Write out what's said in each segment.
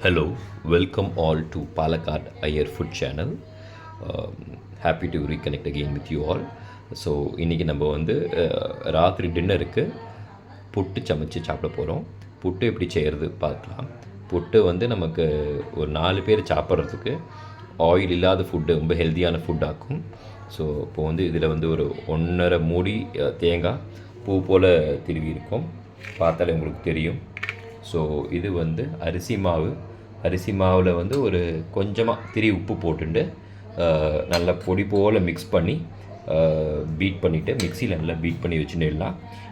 Hello, welcome all to Palakkad Ayer Food Channel. Happy to reconnect again with you all. So இன்றைக்கி நம்ம வந்து ராத்திரி டின்னருக்கு புட்டு சமைச்சு சாப்பிட போகிறோம். புட்டு எப்படி செய்கிறது பார்க்கலாம். புட்டு வந்து நமக்கு ஒரு 4 பேர் சாப்பிட்றதுக்கு ஆயில் இல்லாத ஃபுட்டு ரொம்ப ஹெல்த்தியான ஃபுட் ஆக்கும். ஸோ இப்போ வந்து இதில் வந்து ஒரு 1.5 மூடி தேங்காய் பூ போல் திருவி இருக்கும், பார்த்தாலே உங்களுக்கு தெரியும். ஸோ இது வந்து அரிசி மாவில் வந்து ஒரு கொஞ்சமாக உப்பு போட்டுட்டு நல்லா பொடி போல் மிக்ஸ் பண்ணி பீட் பண்ணிவிட்டு மிக்சியில் நல்லா பீட் பண்ணி வச்சுட்டேன்னா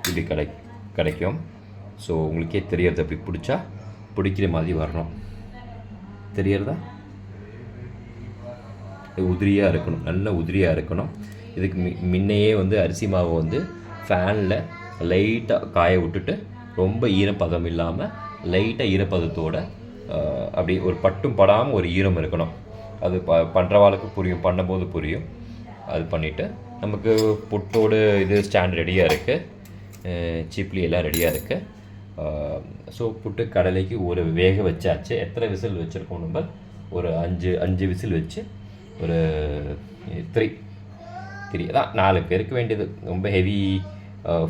இப்படி கிடைக்கும். ஸோ உங்களுக்கே தெரியறது அப்படி பிடிக்கிற மாதிரி வரணும். தெரியறதா? உதிரியாக இருக்கணும், நல்ல உதிரியாக இருக்கணும். இதுக்கு முன்னையே வந்து அரிசி மாவை வந்து ஃபேனில் லைட்டாக காய விட்டுட்டு ரொம்ப ஈரப்பதம் இல்லாமல் லைட்டாக ஈரப்பதத்தோடு அப்படி ஒரு பட்டும் படாமல் ஒரு ஈரம் இருக்கணும். அது பண்ணுறவாளுக்கு புரியும், பண்ணும்போது புரியும். அது பண்ணிவிட்டு நமக்கு புட்டோடு இது ஸ்டாண்ட் ரெடியாக இருக்குது, சிப்லி எல்லாம் ரெடியாக இருக்குது. ஸோ புட்டு கடலைக்கு ஒரு வேக வச்சாச்சு. எத்தனை விசில் வச்சுருக்கோம் நம்ம? ஒரு 5 விசில் வச்சு ஒரு 3 தான் 4 பேருக்கு வேண்டியது. ரொம்ப ஹெவி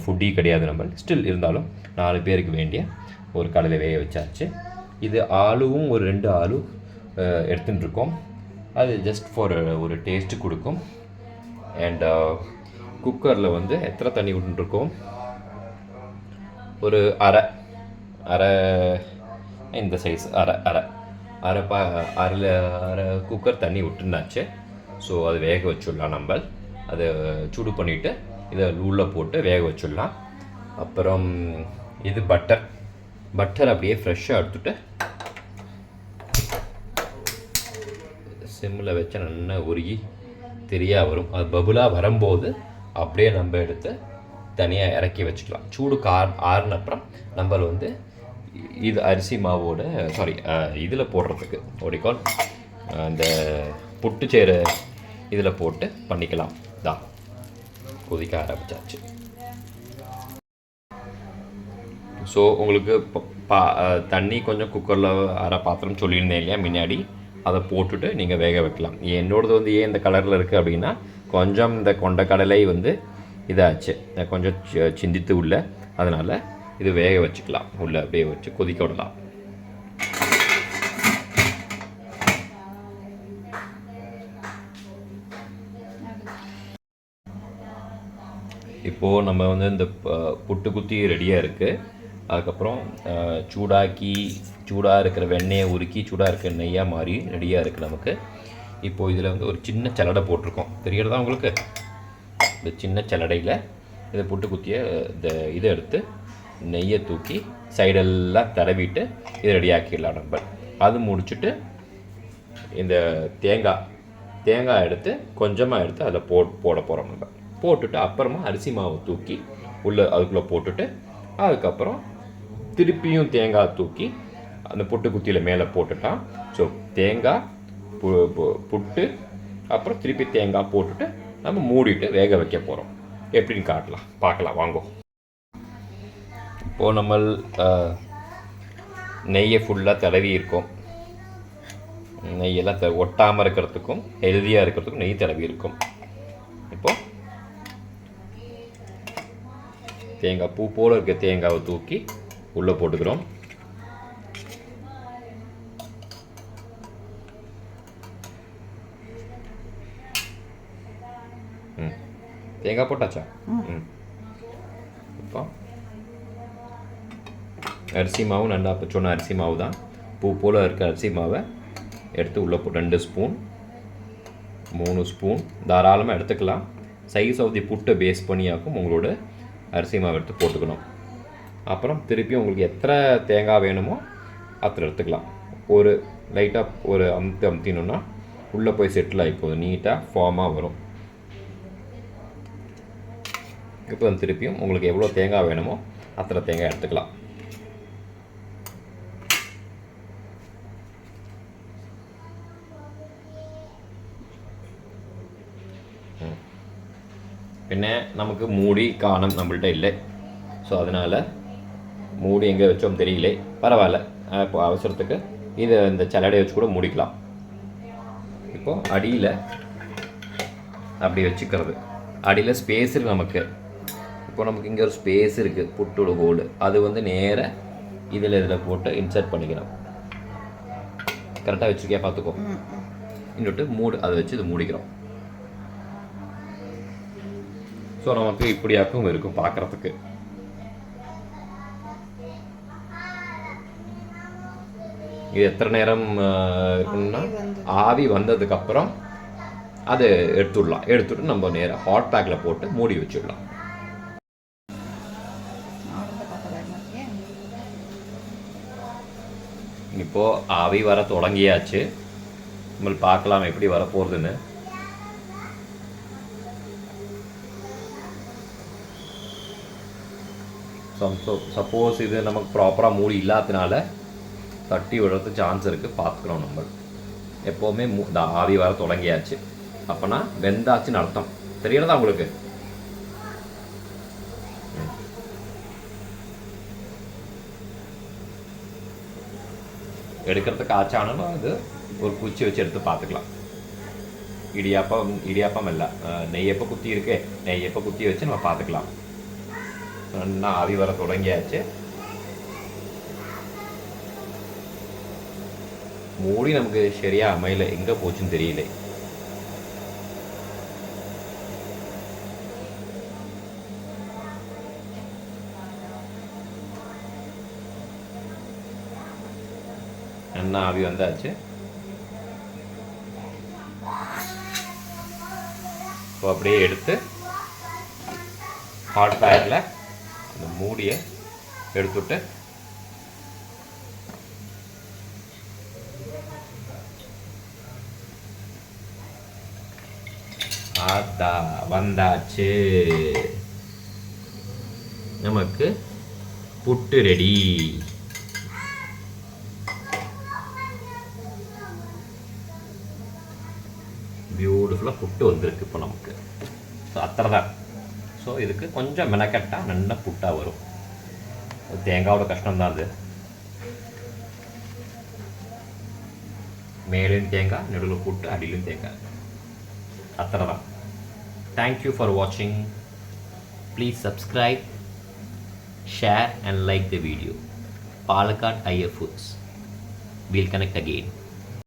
ஃபுட்டி கிடையாது நம்ம, ஸ்டில் இருந்தாலும் 4 பேருக்கு வேண்டிய ஒரு கடலை வேக வச்சாச்சு. இது ஆலுவும் ஒரு 2 ஆலு எடுத்துட்டுருக்கோம். அது ஜஸ்ட் ஃபார் ஒரு டேஸ்ட்டு கொடுக்கும். அண்ட் குக்கரில் வந்து எத்தனை தண்ணி விட்டுருக்கோம்? ஒரு அரை இந்த சைஸ் அரை குக்கர் தண்ணி விட்டுருந்தாச்சு. ஸோ அது வேக வச்சுடலாம். நம்ம அதை சூடு பண்ணிவிட்டு இதை உள்ளே போட்டு வேக வச்சுடலாம். அப்புறம் இது பட்டர் அப்படியே ஃப்ரெஷ்ஷாக எடுத்துகிட்டு சிம்மில் வச்சா நல்லா உருகி தெரியாக வரும். அது பபுளாக வரும்போது அப்படியே நம்ம எடுத்து தனியாக இறக்கி வச்சுக்கலாம். சூடு ஆறுனப்புறம் நம்ம வந்து இது அரிசி மாவோட இதில் போடுறதுக்கு ஒடிக்கால் அந்த புட்டு செய்கிற இதில் போட்டு பண்ணிக்கலாம். தான் கொதிக்க ஆரம்பிச்சாச்சு. ஸோ உங்களுக்கு தண்ணி கொஞ்சம் குக்கரில் அரை பாத்திரம் சொல்லியிருந்தேன் இல்லையா முன்னாடி, அதை போட்டுட்டு நீங்கள் வேக வைக்கலாம். என்னோடது வந்து ஏன் இந்த கலரில் இருக்குது அப்படின்னா, கொஞ்சம் இந்த கொண்ட கடலை வந்து இதாச்சு, கொஞ்சம் சிந்தித்து உள்ள, அதனால் இது வேக வச்சுக்கலாம். உள்ளே அப்படியே வச்சு கொதிக்க விடலாம். இப்போது நம்ம வந்து இந்த புட்டு குத்தி ரெடியாக இருக்குது. அதுக்கப்புறம் சூடாக இருக்கிற வெண்ணெயை உருக்கி சூடாக இருக்கிற நெய்யாக மாறி ரெடியாக இருக்குது நமக்கு. இப்போது இதில் வந்து ஒரு சின்ன சலடை போட்டிருக்கோம், தெரியறதா உங்களுக்கு? இந்த சின்ன சலடையில் இதை புட்டு குத்திய இதை எடுத்து நெய்யை தூக்கி சைடெல்லாம் தடவிட்டு இதை ரெடியாக்கிடலாம் நம்ம. அது முடிச்சுட்டு இந்த தேங்காய் எடுத்து கொஞ்சமாக எடுத்து அதில் போட போகிறோம். நம்ம போட்டுட்டு அப்புறமா அரிசி மாவை தூக்கி அதுக்குள்ளே போட்டுட்டு அதுக்கப்புறம் திருப்பியும் தேங்காய் தூக்கி அந்த புட்டு குத்தியில் மேலே போட்டுட்டான். ஸோ தேங்காய் புட்டு அப்புறம் திருப்பி தேங்காய் போட்டுட்டு நம்ம மூடிட்டு வேக வைக்க போகிறோம். எப்படின்னு பார்க்கலாம் வாங்கோ. இப்போது நம்ம நெய்யை ஃபுல்லாக தடவி இருக்கோம். நெய்யெல்லாம் ஒட்டாமல் இருக்கிறதுக்கும் ஹெல்தியாக இருக்கிறதுக்கும் நெய் தடவி இருக்கும். இப்போது தேங்காய் பூ போல் இருக்க தேங்காவை தூக்கி உள்ளே போட்டுக்கிறோம். தேங்காய் போட்டாச்சா? இப்போ அரிசி மாவு நல்லா சொன்ன அரிசி மாவு தான், பூ போல் இருக்க அரிசி மாவை எடுத்து உள்ளே 2 ஸ்பூன் 3 ஸ்பூன் தாராளமாக எடுத்துக்கலாம். சைஸ் ஆஃப் தி புட்டை பேஸ் பண்ணியாக்கும் உங்களோட அரிசி மாவு எடுத்து போட்டுக்கணும். அப்புறம் திருப்பி உங்களுக்கு எத்தனை தேங்காய் வேணுமோ அத்தனை எடுத்துக்கலாம். ஒரு லைட்டாக ஒரு அமுத்தினோன்னா உள்ளே போய் செட்டில் ஆகி போகுது, நீட்டாக ஃபார்மாக வரும். இப்போ திருப்பியும் உங்களுக்கு எவ்வளோ தேங்காய் வேணுமோ அத்தனை தேங்காய் எடுத்துக்கலாம். பின்ன நமக்கு மூடி காணும் நம்மள்கிட்ட இல்லை. ஸோ அதனால் மூடி எங்கே வச்சோம் தெரியல, பரவாயில்ல. இப்போ அவசரத்துக்கு இதை இந்த சல்லடையை வச்சு கூட மூடிக்கலாம். இப்போது அடியில் அப்படி வச்சுக்கிறது. அடியில் ஸ்பேஸ் இருக்குது நமக்கு. இப்போ நமக்கு இங்கே ஒரு ஸ்பேஸ் இருக்குது, புட்டோட ஹோல். அது வந்து நேராக இதில் போட்டு இன்சர்ட் பண்ணிக்கிறோம். கரெக்டாக வச்சுருக்கியா பார்த்துக்கோ. இன்னொட்டு அதை வச்சு இது மூடிக்கிறோம். ஸோ நமக்கு இப்படியாக்கும் இருக்கும் பார்க்குறதுக்கு. இது எத்தனை நேரம் இருக்குன்னா, ஆவி வந்ததுக்கப்புறம் அது எடுத்துட்டு நம்ம நேராக ஹாட் பேக்கில் போட்டு மூடி வச்சிடலாம். இப்போது ஆவி வர தொடங்கியாச்சு. நம்ம பார்க்கலாம் எப்படி வர போகிறதுன்னு. சப்போஸ் இது நமக்கு ப்ராப்பராக மூடி இல்லாததுனால தட்டி விடுறதுக்கு சான்ஸ் இருக்குது, பார்த்துக்கிறோம். நம்ம எப்போவுமே ஆவி வர தொடங்கியாச்சு அப்போனா வெந்தாச்சுன்னு அர்த்தம். தெரியறதா உங்களுக்கு? எடுக்கிறதுக்கு ஆச்சானும் அது ஒரு குச்சி வச்சு எடுத்து பார்த்துக்கலாம். இடியாப்பம் இல்லை, நெய்யப்போ குத்தி இருக்கு, நெய்யப்போ குத்தி வச்சு நம்ம பார்த்துக்கலாம். நல்லா ஆவி வர தொடங்கியாச்சு. மூடி நமக்கு சரியா அமையல, எங்கே போச்சுன்னு தெரியல. என்ன ஆவி வந்தாச்சு. இப்போ அப்படியே எடுத்து ஹாட் பேக்கில் அந்த மூடியை எடுத்துட்டு வந்தாச்சு. நமக்கு புட்டு ரெடி. பியூட்டிஃபுல்லாக புட்டு வந்திருக்கு இப்போ நமக்கு. ஸோ அத்தனை தான். ஸோ இதுக்கு கொஞ்சம் மெனக்கட்டாக நல்ல புட்டாக வரும். தேங்காவோட கஷ்டம்தான் அது. மேலும் தேங்காய், நடுவில் புட்டு, அடியிலும் தேங்காய். அத்தனை தான். Thank you for watching. Please subscribe, share and like the video. Palakkad Ayyar Foods. We'll connect again.